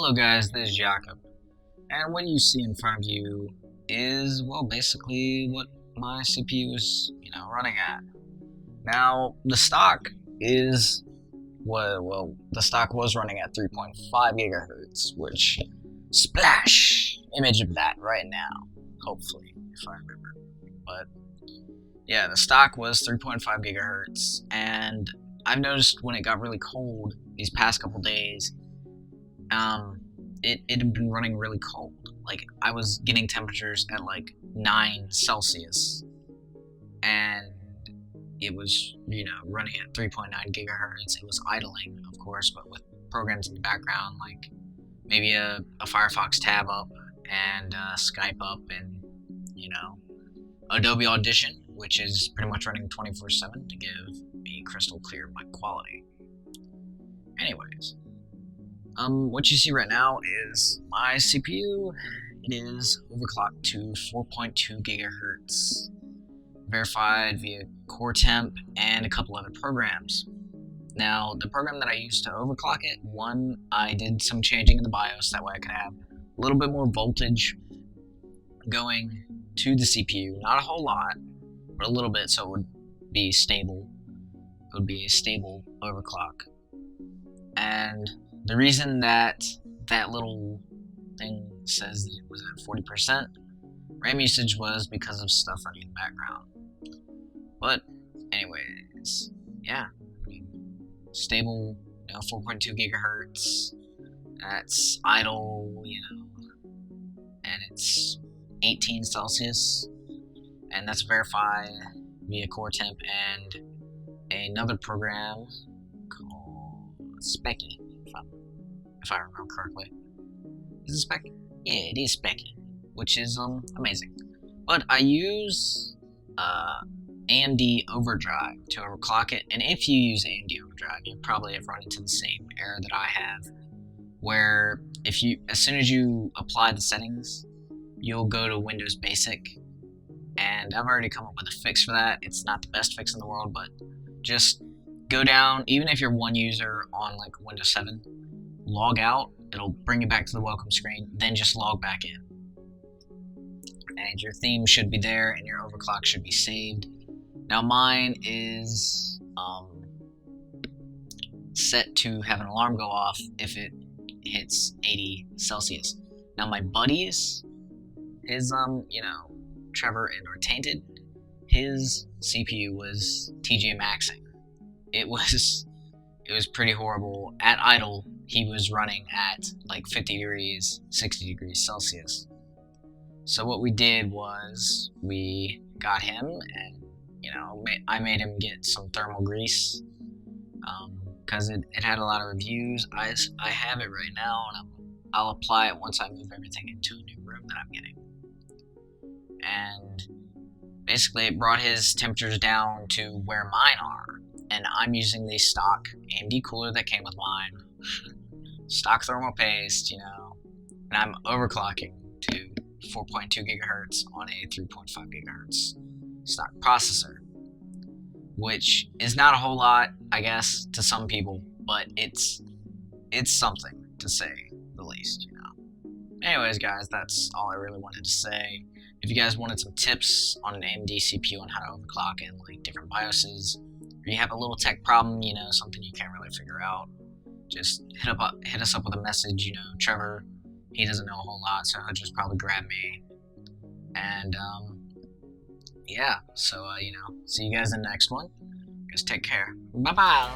Hello guys, this is Jacob, and what you see in front of you is, well, basically what my CPU is, running at. Now, the stock is, the stock was running at 3.5 gigahertz, which, splash, image of that right now, hopefully, if I remember. But, yeah, the stock was 3.5 gigahertz, and I've noticed when it got really cold these past couple days, it had been running really cold. Like, I was getting temperatures at like 9 Celsius, and it was, running at 3.9 gigahertz. It was idling, of course, but with programs in the background, like maybe a Firefox tab up and Skype up, and Adobe Audition, which is pretty much running 24/7 to give me crystal clear mic quality. Anyways, what you see right now is my CPU. It is overclocked to 4.2 gigahertz, verified via Core Temp and a couple other programs. Now, the program that I used to overclock it, I did some changing in the BIOS, that way I could have a little bit more voltage going to the CPU. Not a whole lot, but a little bit, so it would be stable. It would be a stable overclock. And the reason that little thing says that it was at 40% RAM usage was because of stuff running in the background. But anyways, yeah, stable, 4.2 gigahertz. That's idle, and it's 18 Celsius, and that's verified via Core Temp and another program called Specky, if I remember correctly. Is it Specky? Yeah, it is Specky, which is amazing. But I use AMD Overdrive to overclock it, and if you use AMD Overdrive, you probably have run into the same error that I have, where as soon as you apply the settings, you'll go to Windows Basic, and I've already come up with a fix for that. It's not the best fix in the world, but just go down, even if you're one user on like Windows 7, log out, it'll bring you back to the welcome screen, then just log back in. And your theme should be there, and your overclock should be saved. Now mine is set to have an alarm go off if it hits 80 Celsius. Now my buddies, his Trevor and or Tainted, his CPU was TJ maxing. It was pretty horrible. At idle, he was running at like 50 degrees, 60 degrees Celsius. So what we did was we got him, and I made him get some thermal grease, because it had a lot of reviews. I have it right now, and I'll apply it once I move everything into a new room that I'm getting. And basically it brought his temperatures down to where mine are, and I'm using the stock AMD cooler that came with mine, stock thermal paste, and I'm overclocking to 4.2 gigahertz on a 3.5 gigahertz stock processor, which is not a whole lot, I guess, to some people, but it's something, to say the least. Anyways, guys, that's all I really wanted to say. If you guys wanted some tips on an AMD CPU on how to overclock in like different BIOSes, or you have a little tech problem, something you can't really figure out, just hit us up with a message. Trevor, he doesn't know a whole lot, so he'll just probably grab me. And yeah, so see you guys in the next one. Just take care. Bye bye.